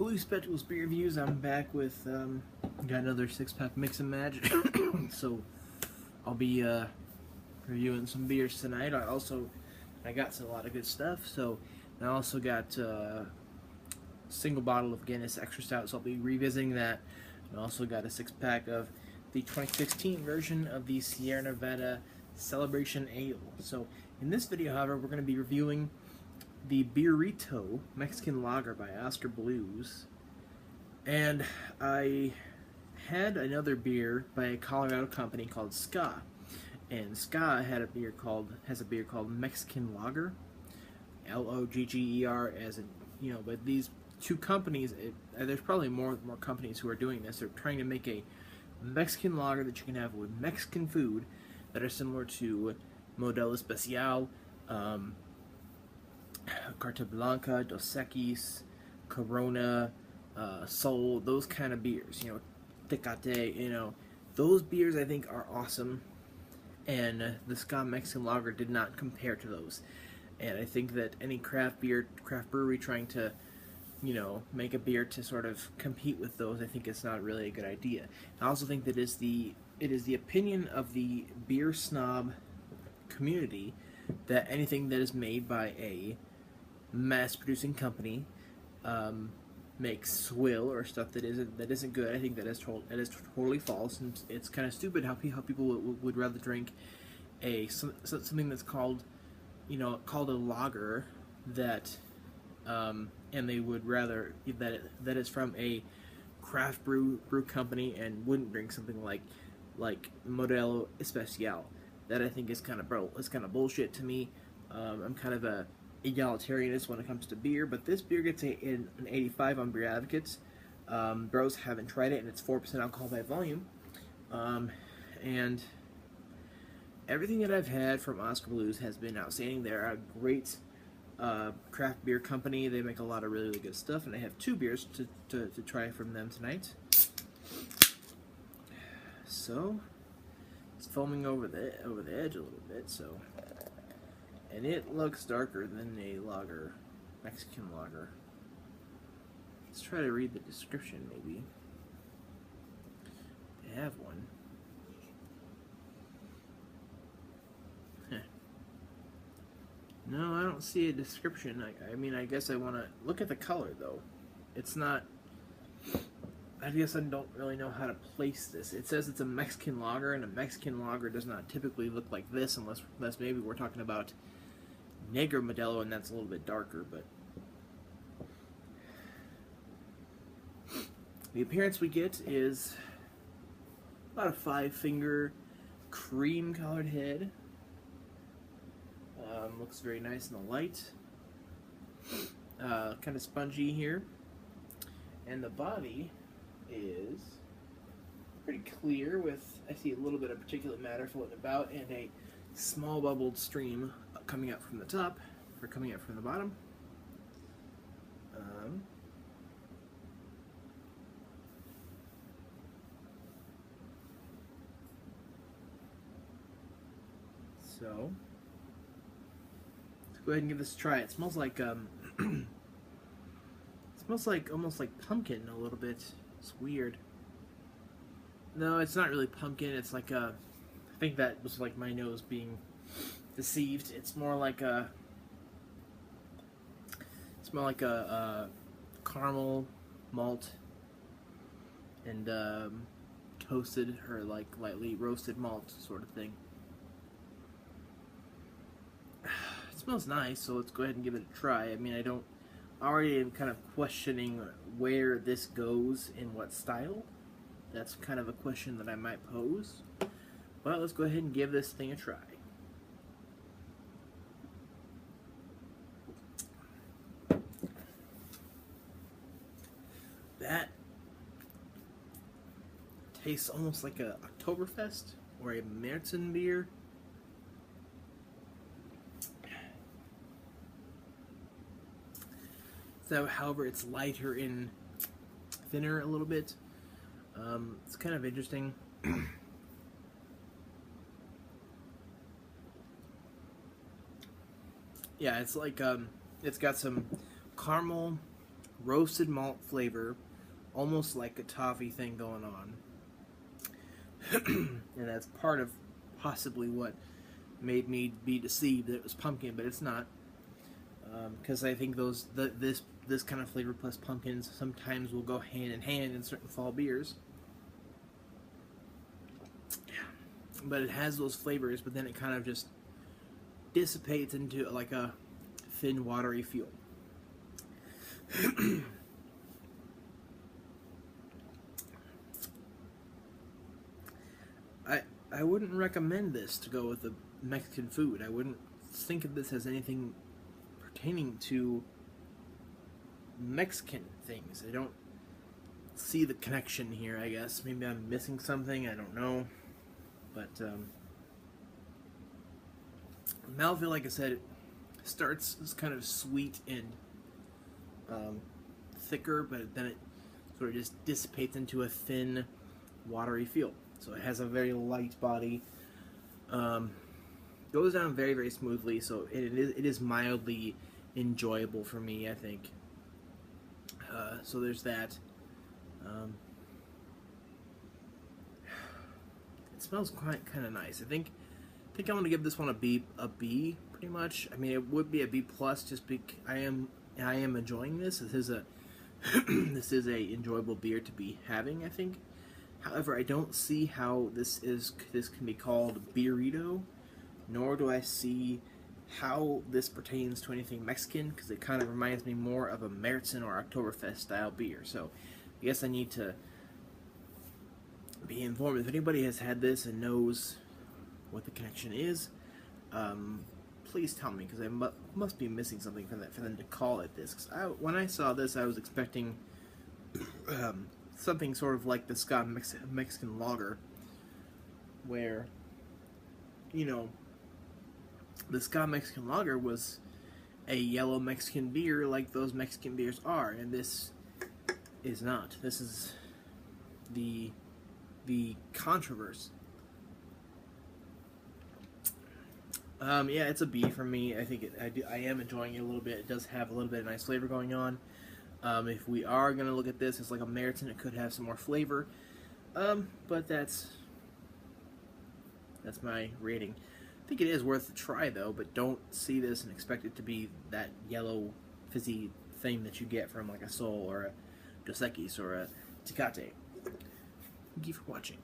Blue Spectacles Beer Reviews. I'm back with, got another 6-pack mix and match. So, I'll be, reviewing some beers tonight. I got a lot of good stuff. So, I also got, a single bottle of Guinness Extra Stout, so I'll be revisiting that. I also got a 6-pack of the 2016 version of the Sierra Nevada Celebration Ale. So, in this video, however, we're going to be reviewing the Beerito Mexican Lager by Oskar Blues. And I had another beer by a Colorado company called Ska. And Ska has a beer called Mexican Lager. Logger, as in, but these two companies, there's probably more companies who are doing this. They're trying to make a Mexican lager that you can have with Mexican food that are similar to Modelo Especial, Carta Blanca, Dos Equis, Corona, Sol, those kind of beers, Tecate, those beers I think are awesome, and the Ska Mexican Lager did not compare to those. And I think that any craft brewery trying to, make a beer to sort of compete with those, I think it's not really a good idea. I also think that it is the opinion of the beer snob community that anything that is made by a mass-producing company makes swill or stuff that isn't good. I think that is totally false, and it's kind of stupid how people would rather drink something that's called a lager that and they would rather that is from a craft brew company and wouldn't drink something like Modelo Especial. That I think is kind of bullshit to me. I'm kind of a egalitarianist when it comes to beer, but this beer gets an 85 on Beer Advocates. Bros haven't tried it, and it's 4% alcohol by volume. And everything that I've had from Oskar Blues has been outstanding. They're a great craft beer company. They make a lot of really good stuff, and I have 2 beers to try from them tonight. So it's foaming over the edge a little bit, so, and it looks darker than a lager, Mexican lager. Let's try to read the description, maybe. They have one. No, I don't see a description. I mean, I guess I want to look at the color, though. It's not... I guess I don't really know how to place this. It says it's a Mexican lager, and a Mexican lager does not typically look like this unless maybe we're talking about Negro Modelo, and that's a little bit darker, but... The appearance we get is about a 5-finger cream-colored head. Looks very nice in the light. Kind of spongy here. And the body is pretty clear with, I see a little bit of particulate matter floating about, and a small bubbled stream coming out from the top, or coming out from the bottom. So go ahead and give this a try. It smells like it smells like almost like pumpkin a little bit. It's weird. No, it's not really pumpkin. It's like I think that was like my nose being deceived. It's more like a caramel malt and toasted or like lightly roasted malt sort of thing. It smells nice, so let's go ahead and give it a try. I mean, I already am kind of questioning where this goes in what style. That's kind of a question that I might pose. But let's go ahead and give this thing a try. That tastes almost like a Oktoberfest or a Märzen beer. So, however, it's lighter and thinner a little bit. It's kind of interesting. Yeah, it's like it's got some caramel, roasted malt flavor, almost like a toffee thing going on. And that's part of possibly what made me be deceived that it was pumpkin, but it's not. Because I think this kind of flavor plus pumpkins sometimes will go hand in hand in certain fall beers. But it has those flavors, but then it kind of just dissipates into like a thin, watery feel. I wouldn't recommend this to go with the Mexican food. I wouldn't think of this as anything pertaining to Mexican things. I don't see the connection here, I guess. Maybe I'm missing something, I don't know. But mouthfeel, like I said, starts as kind of sweet and thicker, but then it sort of just dissipates into a thin, watery feel. So it has a very light body. Goes down very, very smoothly, so it is mildly enjoyable for me, I think. So there's that. It smells quite kind of nice. I think I'm gonna give this one a B, pretty much. I mean, it would be a B plus, just because I am enjoying this. This is a this is a enjoyable beer to be having, I think. However, I don't see how this can be called Beerito, nor do I see how this pertains to anything Mexican, because it kind of reminds me more of a Märzen or Oktoberfest style beer. So I guess I need to be informed. If anybody has had this and knows what the connection is, please tell me, because I must be missing something for them to call it this. 'Cause when I saw this, I was expecting something sort of like the Scott Mexican lager, where, you know, the Scott Mexican lager was a yellow Mexican beer like those Mexican beers are, and this is not. This is the controversy. Yeah, it's a B for me. I think I am enjoying it a little bit. It does have a little bit of nice flavor going on. If we are going to look at this as like a Märzen, it could have some more flavor. But that's my rating. I think it is worth a try, though, but don't see this and expect it to be that yellow, fizzy thing that you get from like a Sol or a Dos Equis or a Tecate. Thank you for watching.